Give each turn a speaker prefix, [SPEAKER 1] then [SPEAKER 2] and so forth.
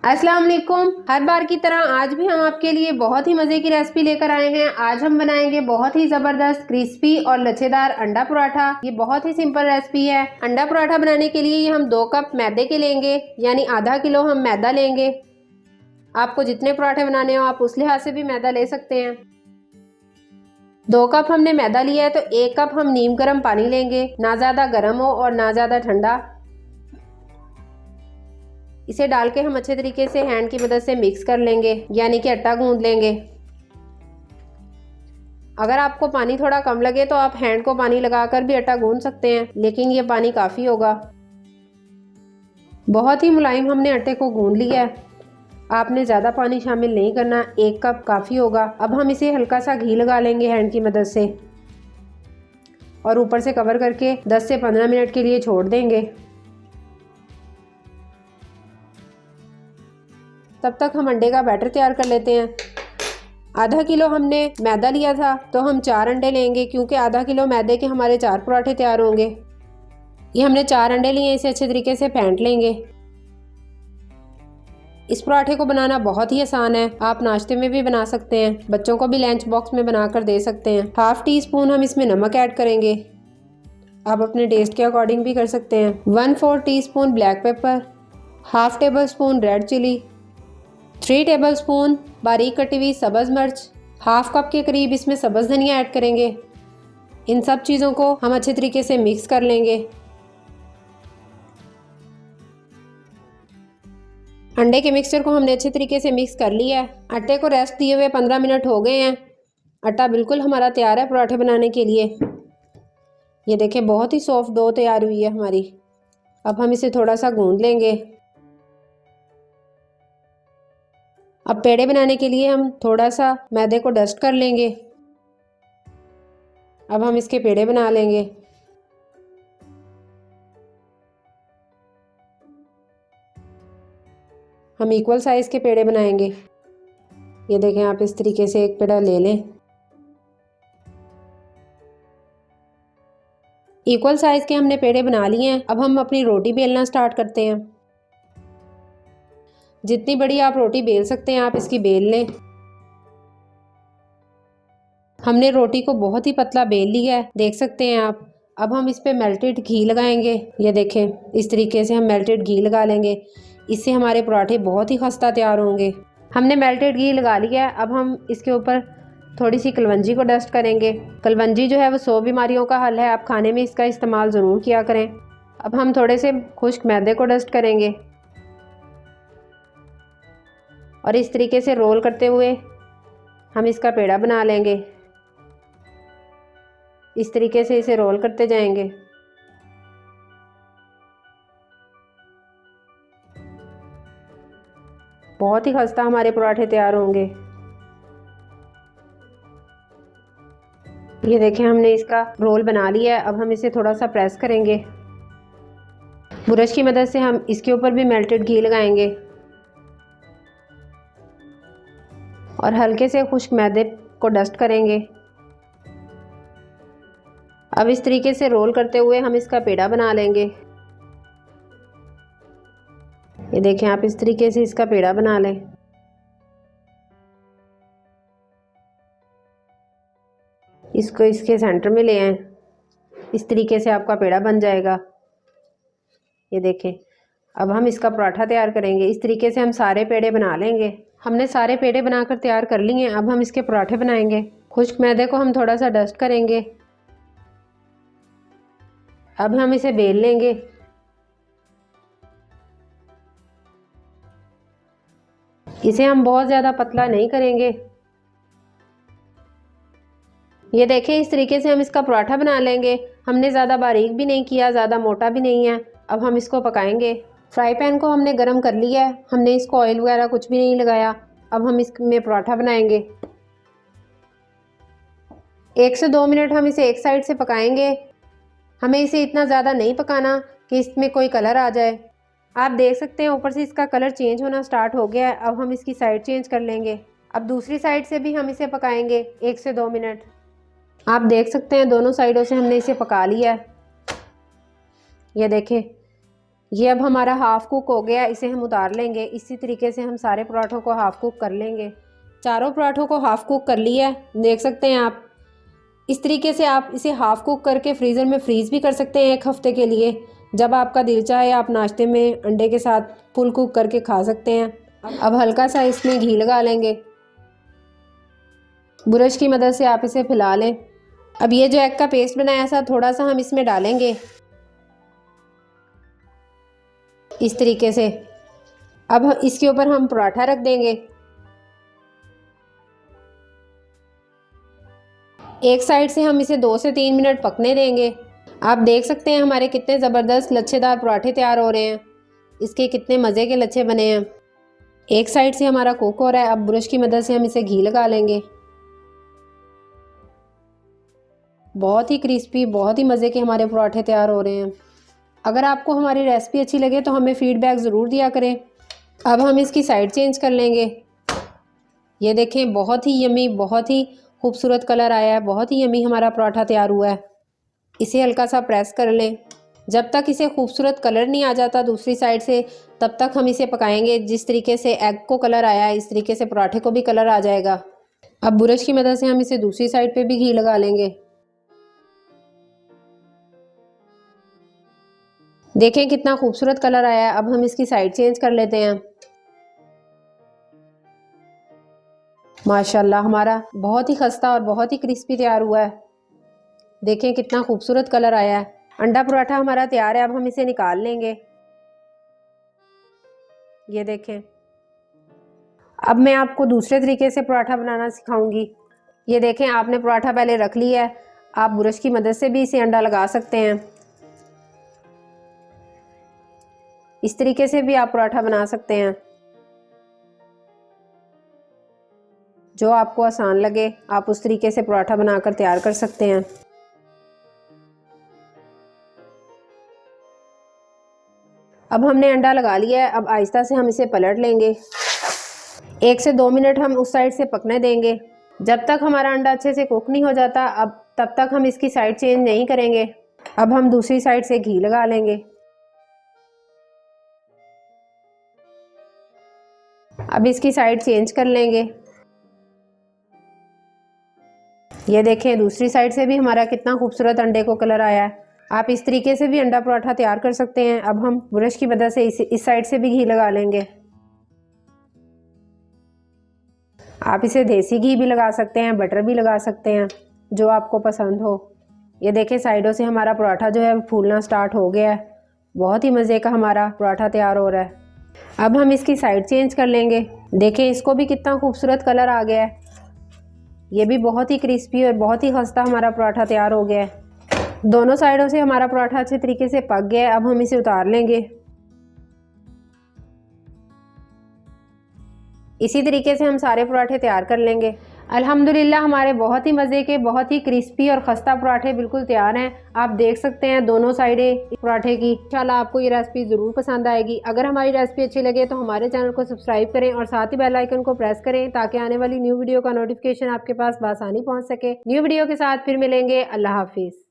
[SPEAKER 1] अस्सलाम वालेकुम। हर बार की तरह आज भी हम आपके लिए बहुत ही मज़े की रेसिपी लेकर आए हैं। आज हम बनाएंगे बहुत ही ज़बरदस्त क्रिस्पी और लच्छेदार अंडा पराठा। ये बहुत ही सिंपल रेसिपी है। अंडा पराठा बनाने के लिए ये हम 2 कप मैदे के लेंगे, यानी आधा किलो हम मैदा लेंगे। आपको जितने पराठे बनाने हो आप उस लिहाज से भी मैदा ले सकते हैं। 2 कप हमने मैदा लिया है तो 1 कप हम नीम गर्म पानी लेंगे, ना ज़्यादा गर्म हो और ना ज़्यादा ठंडा। इसे डाल के हम अच्छे तरीके से हैंड की मदद से मिक्स कर लेंगे, यानी कि आटा गूंद लेंगे। अगर आपको पानी थोड़ा कम लगे तो आप हैंड को पानी लगाकर भी आटा गूंद सकते हैं, लेकिन ये पानी काफ़ी होगा। बहुत ही मुलायम हमने आटे को गूंद लिया है। आपने ज़्यादा पानी शामिल नहीं करना, 1 कप काफ़ी होगा। अब हम इसे हल्का सा घी लगा लेंगे हैंड की मदद से और ऊपर से कवर करके 10 से 15 मिनट के लिए छोड़ देंगे। तब तक हम अंडे का बैटर तैयार कर लेते हैं। आधा किलो हमने मैदा लिया था तो हम 4 अंडे लेंगे, क्योंकि आधा किलो मैदे के हमारे 4 पराठे तैयार होंगे। ये हमने 4 अंडे लिए, इसे अच्छे तरीके से फेंट लेंगे। इस पराठे को बनाना बहुत ही आसान है, आप नाश्ते में भी बना सकते हैं, बच्चों को भी लंच बॉक्स में बनाकर दे सकते हैं। हाफ टी स्पून हम इसमें नमक ऐड करेंगे, आप अपने टेस्ट के अकॉर्डिंग भी कर सकते हैं। 1/4 teaspoon black pepper, half tablespoon red chilli, 3 tablespoon बारीक कटी हुई सब्ज़ मिर्च, हाफ कप के करीब इसमें सब्ज़ धनिया ऐड करेंगे। इन सब चीज़ों को हम अच्छे तरीके से मिक्स कर लेंगे। अंडे के मिक्सचर को हमने अच्छे तरीके से मिक्स कर लिया है। आटे को रेस्ट दिए हुए 15 मिनट हो गए हैं। आटा बिल्कुल हमारा तैयार है पराठे बनाने के लिए। ये देखें, बहुत ही सॉफ्ट डो तैयार हुई है हमारी। अब हम इसे थोड़ा सा गूंद लेंगे। अब पेड़े बनाने के लिए हम थोड़ा सा मैदे को डस्ट कर लेंगे। अब हम इसके पेड़े बना लेंगे। हम इक्वल साइज़ के पेड़े बनाएंगे। ये देखें, आप इस तरीके से एक पेड़ा ले लें। इक्वल साइज़ के हमने पेड़े बना लिए हैं। अब हम अपनी रोटी बेलना स्टार्ट करते हैं। जितनी बड़ी आप रोटी बेल सकते हैं आप इसकी बेल लें। हमने रोटी को बहुत ही पतला बेल लिया है, देख सकते हैं आप। अब हम इस पे मेल्टेड घी लगाएंगे। ये देखें, इस तरीके से हम मेल्टेड घी लगा लेंगे। इससे हमारे पराठे बहुत ही खस्ता तैयार होंगे। हमने मेल्टेड घी लगा लिया है। अब हम इसके ऊपर थोड़ी सी कलवंजी को डस्ट करेंगे। कलवंजी जो है वो 100 बीमारियों का हल है, आप खाने में इसका इस्तेमाल ज़रूर किया करें। अब हम थोड़े से खुश्क मैदे को डस्ट करेंगे और इस तरीके से रोल करते हुए हम इसका पेड़ा बना लेंगे। इस तरीके से इसे रोल करते जाएंगे। बहुत ही खस्ता हमारे पराठे तैयार होंगे। ये देखें, हमने इसका रोल बना लिया है। अब हम इसे थोड़ा सा प्रेस करेंगे। ब्रश की मदद से हम इसके ऊपर भी मेल्टेड घी लगाएंगे और हल्के से खुश्क मैदे को डस्ट करेंगे। अब इस तरीके से रोल करते हुए हम इसका पेड़ा बना लेंगे। ये देखें, आप इस तरीके से इसका पेड़ा बना लें। इसको इसके सेंटर में ले आएं। इस तरीके से आपका पेड़ा बन जाएगा। ये देखें, अब हम इसका पराठा तैयार करेंगे। इस तरीके से हम सारे पेड़े बना लेंगे। हमने सारे पेड़े बनाकर तैयार कर लिए हैं। अब हम इसके पराठे बनाएंगे। खुश्क मैदे को हम थोड़ा सा डस्ट करेंगे। अब हम इसे बेल लेंगे। इसे हम बहुत ज़्यादा पतला नहीं करेंगे। ये देखें, इस तरीके से हम इसका पराठा बना लेंगे। हमने ज़्यादा बारीक भी नहीं किया, ज़्यादा मोटा भी नहीं है। अब हम इसको पकाएंगे। फ्राई पैन को हमने गरम कर लिया है। हमने इसको ऑयल वगैरह कुछ भी नहीं लगाया। अब हम इसमें पराठा बनाएंगे। 1 से 2 मिनट हम इसे एक साइड से पकाएंगे। हमें इसे इतना ज़्यादा नहीं पकाना कि इसमें कोई कलर आ जाए। आप देख सकते हैं ऊपर से इसका कलर चेंज होना स्टार्ट हो गया है। अब हम इसकी साइड चेंज कर लेंगे। अब दूसरी साइड से भी हम इसे पकाएंगे 1 से 2 मिनट। आप देख सकते हैं दोनों साइडों से हमने इसे पका लिया है। ये देखें, ये अब हमारा हाफ कुक हो गया, इसे हम उतार लेंगे। इसी तरीके से हम सारे पराठों को हाफ कुक कर लेंगे। चारों पराठों को हाफ कुक कर लिया है, देख सकते हैं आप। इस तरीके से आप इसे हाफ कुक करके फ्रीज़र में फ्रीज़ भी कर सकते हैं 1 हफ्ते के लिए। जब आपका दिल चाहे आप नाश्ते में अंडे के साथ फुल कुक करके खा सकते हैं। अब हल्का सा इसमें घी लगा लेंगे, ब्रश की मदद से आप इसे फैला लें। अब ये जो एग का पेस्ट बनाया था थोड़ा सा हम इसमें डालेंगे इस तरीके से। अब इसके ऊपर हम पराठा रख देंगे। एक साइड से हम इसे 2 से 3 मिनट पकने देंगे। आप देख सकते हैं हमारे कितने ज़बरदस्त लच्छेदार पराठे तैयार हो रहे हैं। इसके कितने मज़े के लच्छे बने हैं। एक साइड से हमारा कुक हो रहा है। अब ब्रश की मदद से हम इसे घी लगा लेंगे। बहुत ही क्रिस्पी, बहुत ही मज़े के हमारे पराठे तैयार हो रहे हैं। अगर आपको हमारी रेसिपी अच्छी लगे तो हमें फ़ीडबैक ज़रूर दिया करें। अब हम इसकी साइड चेंज कर लेंगे। ये देखें, बहुत ही यमी, बहुत ही खूबसूरत कलर आया है। बहुत ही यमी हमारा पराठा तैयार हुआ है। इसे हल्का सा प्रेस कर लें। जब तक इसे खूबसूरत कलर नहीं आ जाता दूसरी साइड से, तब तक हम इसे पकाएंगे। जिस तरीके से एग को कलर आया है इस तरीके से पराठे को भी कलर आ जाएगा। अब ब्रश की मदद से हम इसे दूसरी साइड पे भी घी लगा लेंगे। देखें कितना खूबसूरत कलर आया है। अब हम इसकी साइड चेंज कर लेते हैं। माशाल्लाह हमारा बहुत ही खस्ता और बहुत ही क्रिस्पी तैयार हुआ है। देखें कितना खूबसूरत कलर आया है। अंडा पराठा हमारा तैयार है। अब हम इसे निकाल लेंगे। ये देखें। अब मैं आपको दूसरे तरीके से पराठा बनाना सिखाऊंगी। ये देखें, आपने पराठा पहले रख लिया है। आप ब्रश की मदद से भी इसे अंडा लगा सकते हैं। इस तरीके से भी आप पराठा बना सकते हैं, जो आपको आसान लगे आप उस तरीके से पराठा बनाकर तैयार कर सकते हैं। अब हमने अंडा लगा लिया है। अब आहिस्ता से हम इसे पलट लेंगे। 1 से 2 मिनट हम उस साइड से पकने देंगे। जब तक हमारा अंडा अच्छे से कुक नहीं हो जाता अब तब तक हम इसकी साइड चेंज नहीं करेंगे। अब हम दूसरी साइड से घी लगा लेंगे। अब इसकी साइड चेंज कर लेंगे। ये देखें, दूसरी साइड से भी हमारा कितना खूबसूरत अंडे को कलर आया है। आप इस तरीके से भी अंडा पराठा तैयार कर सकते हैं। अब हम ब्रश की मदद से इस साइड से भी घी लगा लेंगे। आप इसे देसी घी भी लगा सकते हैं, बटर भी लगा सकते हैं, जो आपको पसंद हो। ये देखें, साइडों से हमारा पराठा जो है फूलना स्टार्ट हो गया है। बहुत ही मज़े का हमारा पराठा तैयार हो रहा है। अब हम इसकी साइड चेंज कर लेंगे। देखें, इसको भी कितना खूबसूरत कलर आ गया है। ये भी बहुत ही क्रिस्पी और बहुत ही खस्ता हमारा पराठा तैयार हो गया है। दोनों साइडों से हमारा पराठा अच्छे तरीके से पक गया है। अब हम इसे उतार लेंगे। इसी तरीके से हम सारे पराठे तैयार कर लेंगे। अल्हम्दुलिल्लाह हमारे बहुत ही मज़े के, बहुत ही क्रिस्पी और खस्ता पराठे बिल्कुल तैयार हैं। आप देख सकते हैं दोनों साइडें पराठे की। इंशाल्लाह आपको ये रेसिपी ज़रूर पसंद आएगी। अगर हमारी रेसिपी अच्छी लगे तो हमारे चैनल को सब्सक्राइब करें और साथ ही बेल आइकन को प्रेस करें, ताकि आने वाली न्यू वीडियो का नोटिफिकेशन आपके पास बआसानी पहुँच सके। न्यू वीडियो के साथ फिर मिलेंगे। अल्लाह हाफिज़।